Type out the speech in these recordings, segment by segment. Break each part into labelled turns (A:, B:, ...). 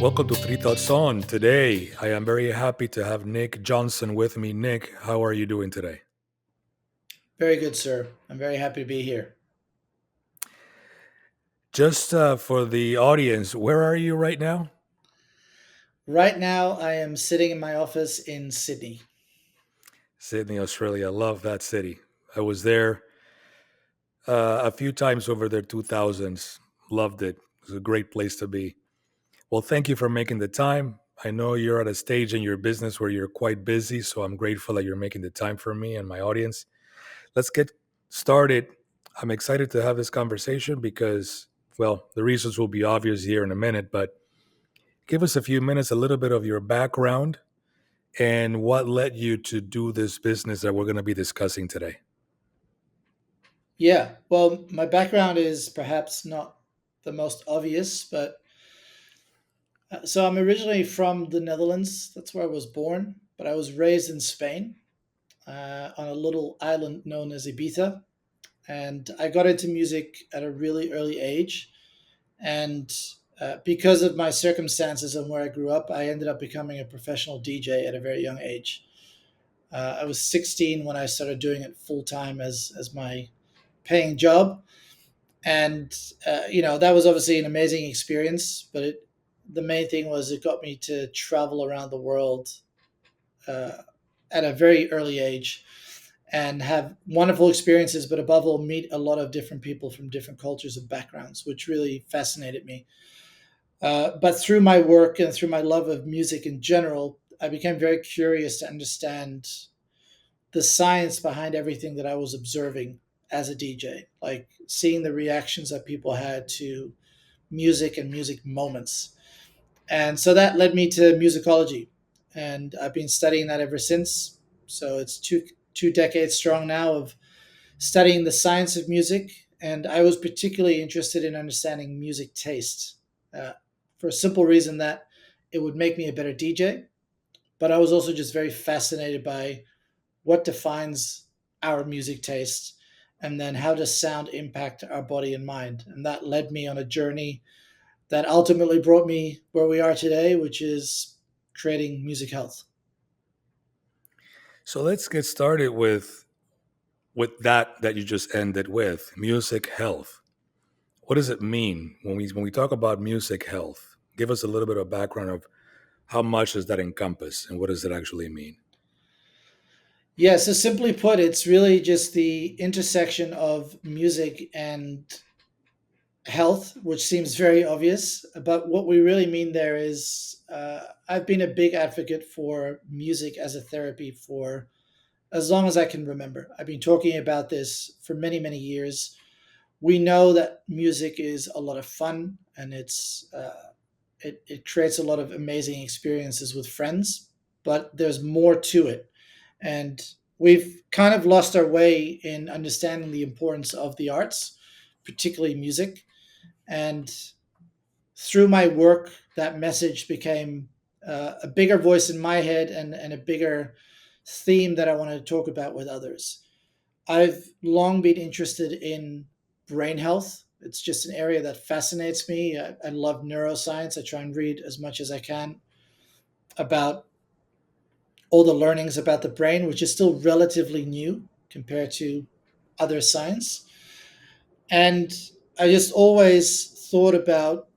A: Welcome to Three Thoughts On. Today, I am very happy to have Nick Johnson with me. Nick, how are you doing today?
B: Very good, sir. I'm very happy to be here.
A: Just for the audience, where are you right now?
B: Right now, I am sitting in my office in Sydney.
A: Sydney, Australia. I love that city. I was there a few times over the 2000s. Loved it. It was a great place to be. Well, thank you for making the time. I know you're at a stage in your business where you're quite busy, so I'm grateful that you're making the time for me and my audience. Let's get started. I'm excited to have this conversation because, well, the reasons will be obvious here in a minute, but give us a few minutes, a little bit of your background and what led you to do this business that we're going to be discussing today.
B: Yeah, well, my background is perhaps not the most obvious, but so I'm originally from the Netherlands. That's where I was born, but I was raised in Spain on a little island known as Ibiza. And I got into music at a really early age. And because of my circumstances and where I grew up, I ended up becoming a professional DJ at a very young age. I was 16 when I started doing it full time as my paying job, and that was obviously an amazing experience. But the main thing was it got me to travel around the world uh, at a very early age and have wonderful experiences, but above all, meet a lot of different people from different cultures and backgrounds, which really fascinated me. But through my work and through my love of music in general, I became very curious to understand the science behind everything that I was observing as a DJ, like seeing the reactions that people had to music and music moments. And so that led me to musicology. And I've been studying that ever since. So it's two decades strong now of studying the science of music. And I was particularly interested in understanding music taste uh, for a simple reason that it would make me a better DJ. But I was also just very fascinated by what defines our music taste, and then how does sound impact our body and mind. And that led me on a journey that ultimately brought me where we are today, which is creating music health.
A: So let's get started with that you just ended with, music health. What does it mean when we talk about music health? Give us a little bit of background of how much does that encompass and what does it actually mean?
B: Yeah, so simply put, it's really just the intersection of music and health, which seems very obvious. But what we really mean there is I've been a big advocate for music as a therapy for as long as I can remember. I've been talking about this for many, many years. We know that music is a lot of fun, and it creates a lot of amazing experiences with friends, but there's more to it. And we've kind of lost our way in understanding the importance of the arts, particularly music. And through my work, that message became a bigger voice in my head, and a bigger theme that I wanted to talk about with others. I've long been interested in brain health. It's just an area that fascinates me. I love neuroscience. I try and read as much as I can about all the learnings about the brain, which is still relatively new compared to other science. And I just always thought about,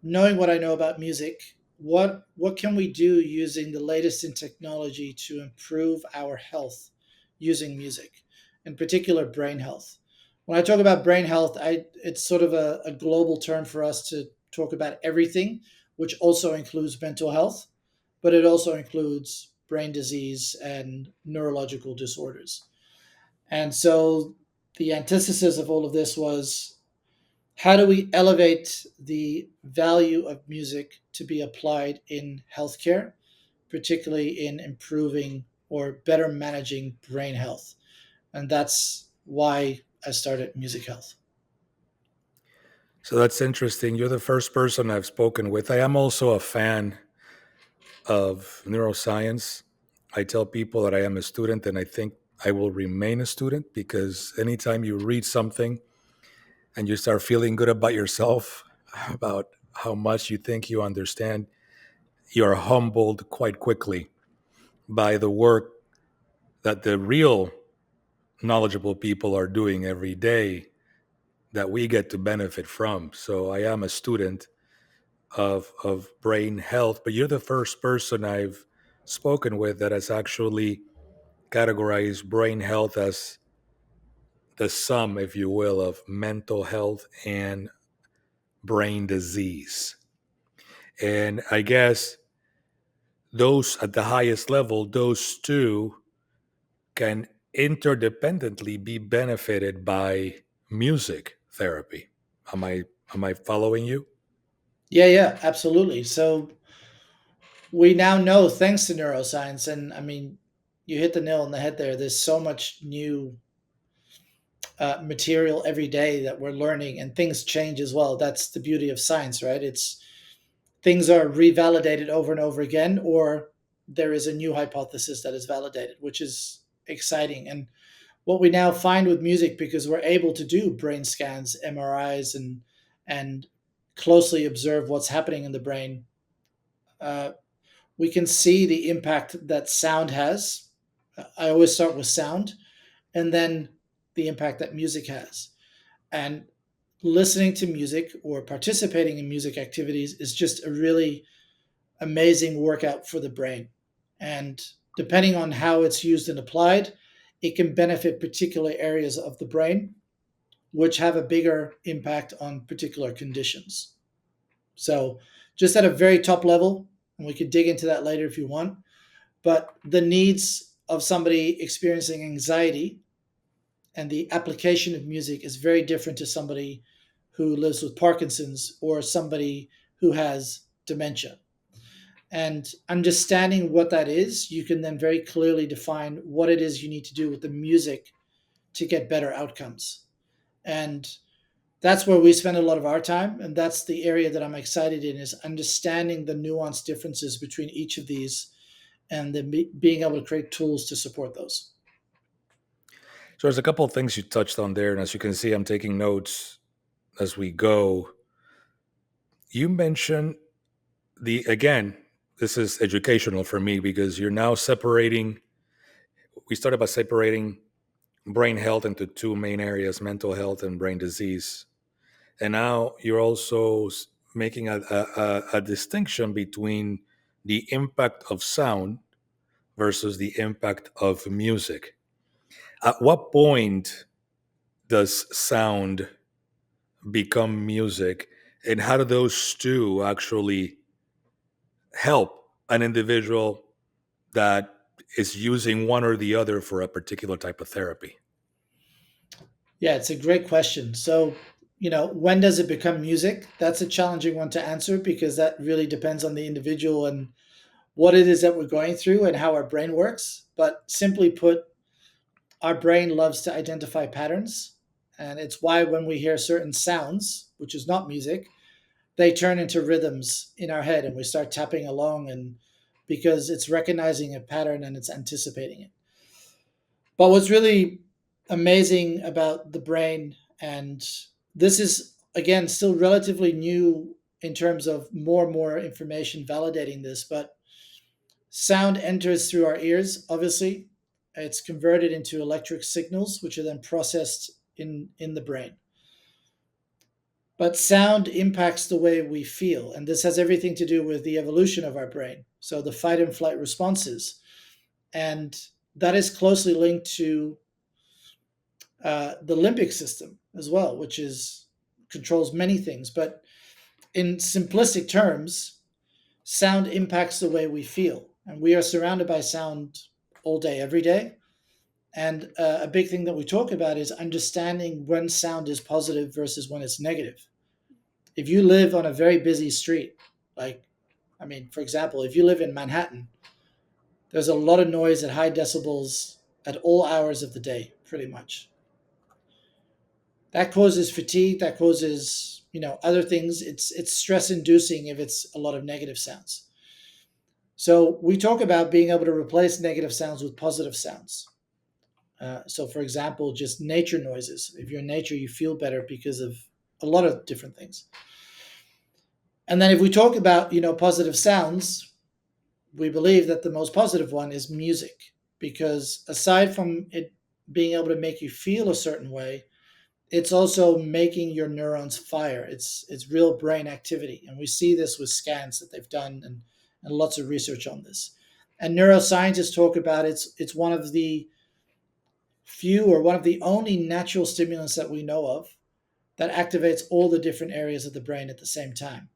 B: knowing what I know about music, what can we do using the latest in technology to improve our health using music, in particular brain health. When I talk about brain health, it's sort of a global term for us to talk about everything, which also includes mental health, but it also includes brain disease and neurological disorders. And so the antithesis of all of this was, how do we elevate the value of music to be applied in healthcare, particularly in improving or better managing brain health? And that's why I started Music Health.
A: So that's interesting. You're the first person I've spoken with. I am also a fan of neuroscience. I tell people that I am a student and I think I will remain a student because anytime you read something and you start feeling good about yourself, about how much you think you understand, you're humbled quite quickly by the work that the real knowledgeable people are doing every day that we get to benefit from. So I am a student of brain health, but you're the first person I've spoken with that has actually categorized brain health as the sum, if you will, of mental health and brain disease. And I guess those at the highest level, those two can interdependently be benefited by music therapy. Am I following you?
B: Yeah, yeah, absolutely. So we now know, thanks to neuroscience, and I mean, you hit the nail on the head there. There's so much new material every day that we're learning, and things change as well. That's the beauty of science, right? It's things are revalidated over and over again, or there is a new hypothesis that is validated, which is exciting. And what we now find with music, because we're able to do brain scans, MRIs, and closely observe what's happening in the brain, uh, we can see the impact that sound has. I always start with sound, and then the impact that music has. And listening to music or participating in music activities is just a really amazing workout for the brain. And depending on how it's used and applied, it can benefit particular areas of the brain, which have a bigger impact on particular conditions. So, just at a very top level, and we could dig into that later if you want, but the needs of somebody experiencing anxiety and the application of music is very different to somebody who lives with Parkinson's or somebody who has dementia. And understanding what that is, you can then very clearly define what it is you need to do with the music to get better outcomes. And that's where we spend a lot of our time. And that's the area that I'm excited in, is understanding the nuanced differences between each of these and then being able to create tools to support those.
A: So there's a couple of things you touched on there, and as you can see, I'm taking notes as we go. You mentioned the again, this is educational for me because you're now separating. We started by separating brain health into two main areas: mental health and brain disease. And now you're also making a distinction between the impact of sound versus the impact of music. At what point does sound become music, and how do those two actually help an individual that is using one or the other for a particular type of therapy?
B: Yeah, it's a great question. So, when does it become music? That's a challenging one to answer because that really depends on the individual and what it is that we're going through and how our brain works. But simply put, our brain loves to identify patterns. And it's why when we hear certain sounds, which is not music, they turn into rhythms in our head and we start tapping along, and because it's recognizing a pattern and it's anticipating it. But what's really amazing about the brain, and this is again still relatively new in terms of more and more information validating this, but sound enters through our ears, obviously. It's converted into electric signals, which are then processed in the brain. But sound impacts the way we feel, and this has everything to do with the evolution of our brain. So the fight and flight responses, and that is closely linked to the limbic system as well, which is controls many things. But in simplistic terms, sound impacts the way we feel, and we are surrounded by sound all day, every day. And a big thing that we talk about is understanding when sound is positive versus when it's negative. If you live on a very busy street, like, I mean, for example, if you live in Manhattan, there's a lot of noise at high decibels at all hours of the day, pretty much. That causes fatigue, that causes, other things. It's stress inducing if it's a lot of negative sounds. So we talk about being able to replace negative sounds with positive sounds. So, for example, just nature noises. If you're in nature, you feel better because of a lot of different things. And then if we talk about, positive sounds, we believe that the most positive one is music, because aside from it being able to make you feel a certain way, it's also making your neurons fire. It's real brain activity, and we see this with scans that they've done, and lots of research on this. And neuroscientists talk about it's one of the few, or one of the only natural stimulants that we know of that activates all the different areas of the brain at the same time.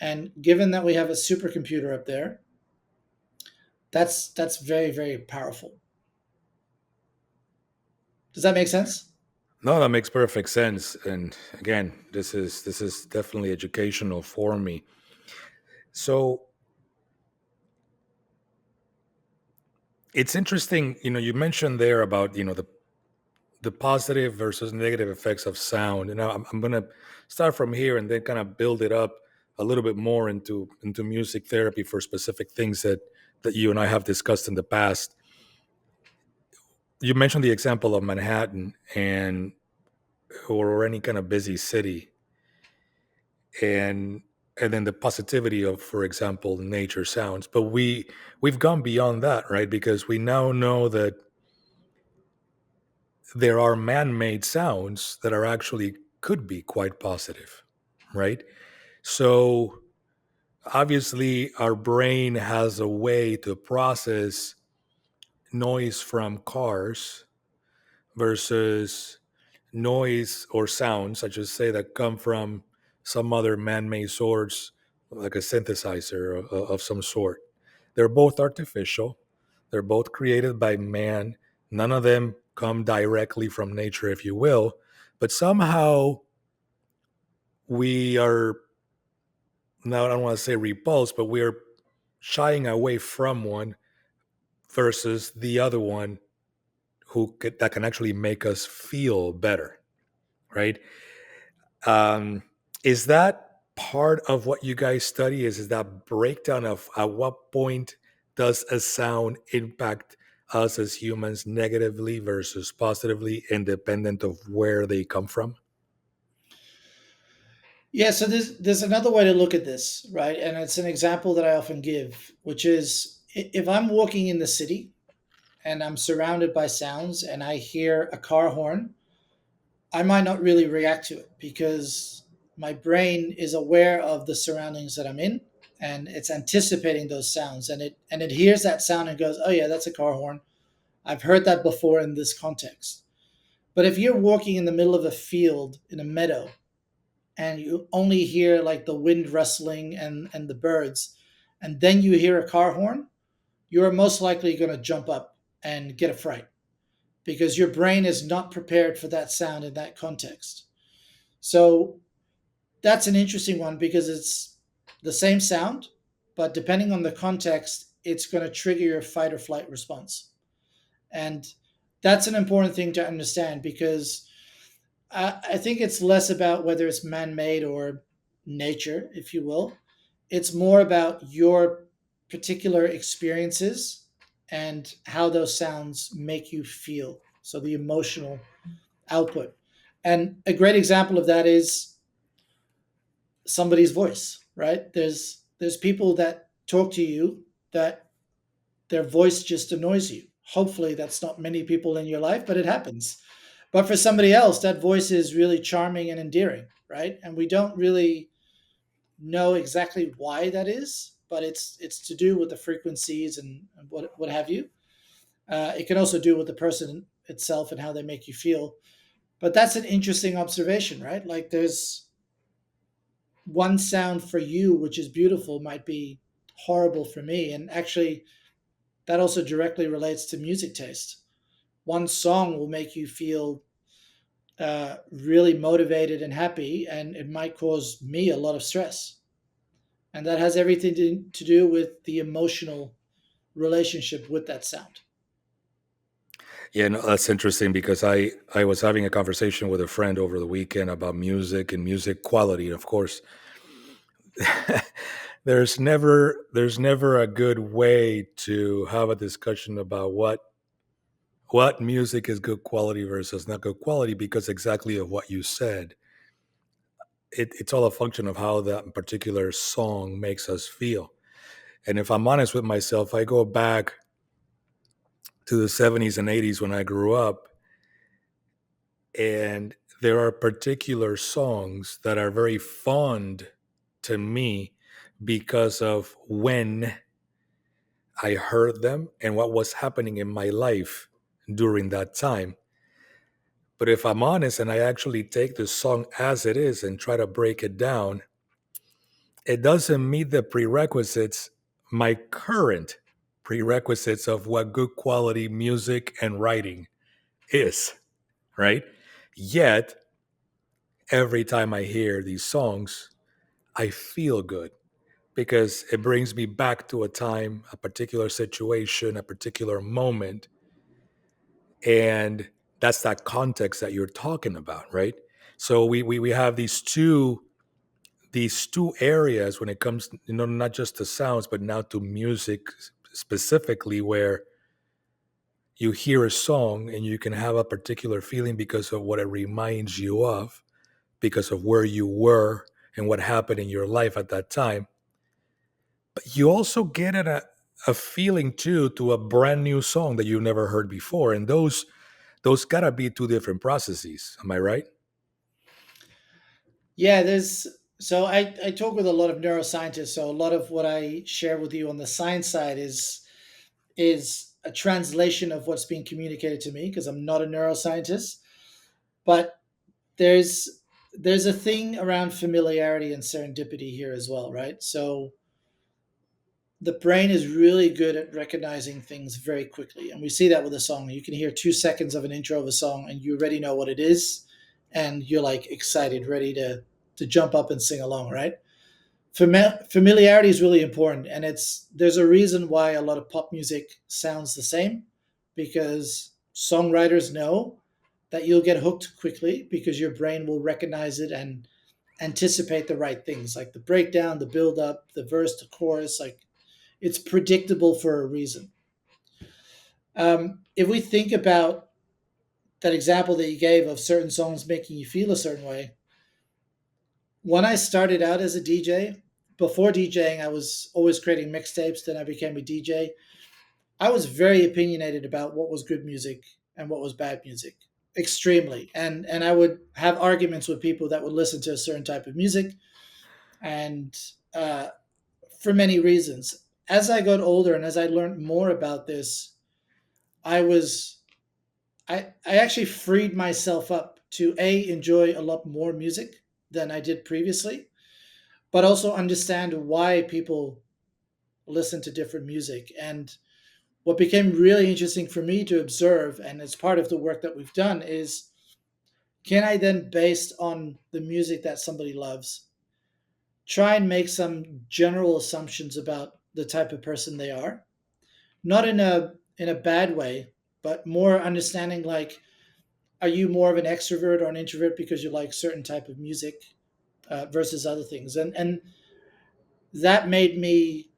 B: And given that we have a supercomputer up there, that's very, very powerful. Does that make sense?
A: No, that makes perfect sense. And again, this is definitely educational for me. So it's interesting, you mentioned there about, the positive versus negative effects of sound. And I'm going to start from here and then kind of build it up a little bit more into music therapy for specific things that you and I have discussed in the past. You mentioned the example of Manhattan and or any kind of busy city, and then the positivity of, for example, nature sounds. But we've gone beyond that, right? Because we now know that there are man-made sounds that are actually could be quite positive, right? So obviously our brain has a way to process noise from cars versus noise or sounds, I should say, that come from some other man-made source, like a synthesizer of some sort. They're both artificial. They're both created by man. None of them come directly from nature, if you will. But somehow we are, now I don't want to say repulsed, but we're shying away from one versus the other one that can actually make us feel better, right? Um, is that part of what you guys study? Is that breakdown of at what point does a sound impact us as humans negatively versus positively, independent of where they come from?
B: Yeah, so there's another way to look at this, right? And it's an example that I often give, which is if I'm walking in the city and I'm surrounded by sounds and I hear a car horn, I might not really react to it because my brain is aware of the surroundings that I'm in, and it's anticipating those sounds, and it hears that sound and goes, "Oh yeah, that's a car horn. I've heard that before in this context." But if you're walking in the middle of a field in a meadow and you only hear like the wind rustling and the birds, and then you hear a car horn, you're most likely going to jump up and get a fright because your brain is not prepared for that sound in that context. So that's an interesting one because it's the same sound, but depending on the context, it's going to trigger your fight or flight response. And that's an important thing to understand because I think it's less about whether it's man made or nature, if you will. It's more about your particular experiences and how those sounds make you feel. So the emotional output. And a great example of that is somebody's voice, right? There's people that talk to you that their voice just annoys you. Hopefully that's not many people in your life, but it happens. But for somebody else, that voice is really charming and endearing, right? And we don't really know exactly why that is, but it's to do with the frequencies and what have you. It can also do with the person itself and how they make you feel. But that's an interesting observation, right? Like there's one sound for you, which is beautiful, might be horrible for me. And actually, that also directly relates to music taste. One song will make you feel really motivated and happy, and it might cause me a lot of stress. And that has everything to do with the emotional relationship with that sound.
A: Yeah, no, that's interesting because I was having a conversation with a friend over the weekend about music and music quality. And of course, there's never a good way to have a discussion about what music is good quality versus not good quality, because exactly of what you said. it's all a function of how that particular song makes us feel. And if I'm honest with myself, I go back to the 70s and 80s when I grew up, and there are particular songs that are very fond to me because of when I heard them and what was happening in my life during that time. But if I'm honest and I actually take the song as it is and try to break it down, it doesn't meet the prerequisites, my current prerequisites of what good quality music and writing is, right? Yet, every time I hear these songs, I feel good because it brings me back to a time, a particular situation, a particular moment. And that's that context that you're talking about, right? So we have these two areas when it comes, not just to sounds, but now to music specifically, where you hear a song and you can have a particular feeling because of what it reminds you of, because of where you were and what happened in your life at that time. But you also get a feeling too to a brand new song that you've never heard before. And those gotta be two different processes. Am I right?
B: Yeah, there's so I talk with a lot of neuroscientists, so a lot of what I share with you on the science side is a translation of what's being communicated to me because I'm not a neuroscientist. But there's there's a thing around familiarity and serendipity here as well, right? So the brain is really good at recognizing things very quickly. And we see that with a song. You can hear 2 seconds of an intro of a song and you already know what it is. And you're like excited, ready to jump up and sing along, right? Familiarity is really important. And there's a reason why a lot of pop music sounds the same, because songwriters know that you'll get hooked quickly because your brain will recognize it and anticipate the right things, like the breakdown, the build up, the verse, the chorus. Like it's predictable for a reason. If we think about that example that you gave of certain songs making you feel a certain way, when I started out as a DJ, before DJing, I was always creating mixtapes. Then I became a DJ. I was very opinionated about what was good music and what was bad music, extremely. And I would have arguments with people that would listen to a certain type of music, and uh, for many reasons. As I got older and as I learned more about this, I was I actually freed myself up to enjoy a lot more music than I did previously, but also understand why people listen to different music. And what became really interesting for me to observe, and it's part of the work that we've done, is can I then, based on the music that somebody loves, try and make some general assumptions about the type of person they are, not in a bad way, but more understanding, like, are you more of an extrovert or an introvert because you like certain type of music versus other things, and that made me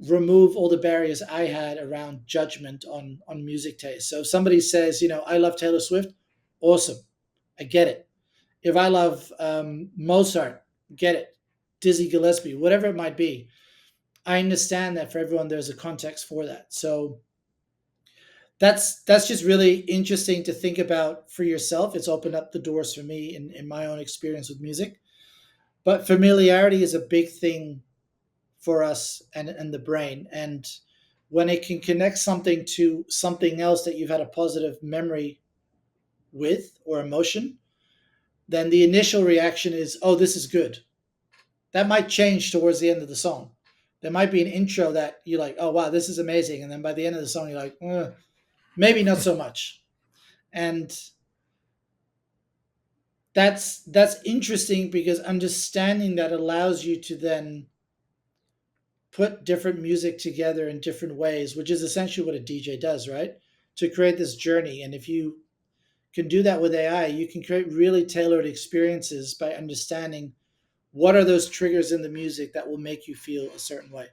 B: remove all the barriers I had around judgment on music taste. So if somebody says, I love Taylor Swift, awesome, I get it. If I love Mozart, get it. Dizzy Gillespie, whatever it might be, I understand that for everyone there's a context for that. So that's just really interesting to think about for yourself. It's opened up the doors for me in my own experience with music. But familiarity is a big thing for us and the brain. And when it can connect something to something else that you've had a positive memory with or emotion, then the initial reaction is, oh, this is good. That might change towards the end of the song. There might be an intro that you're like, oh, wow, this is amazing. And then by the end of the song, you're like, maybe not so much. And that's interesting because understanding that allows you to then put different music together in different ways, which is essentially what a DJ does, right? To create this journey. And if you can do that with AI, you can create really tailored experiences by understanding what are those triggers in the music that will make you feel a certain way.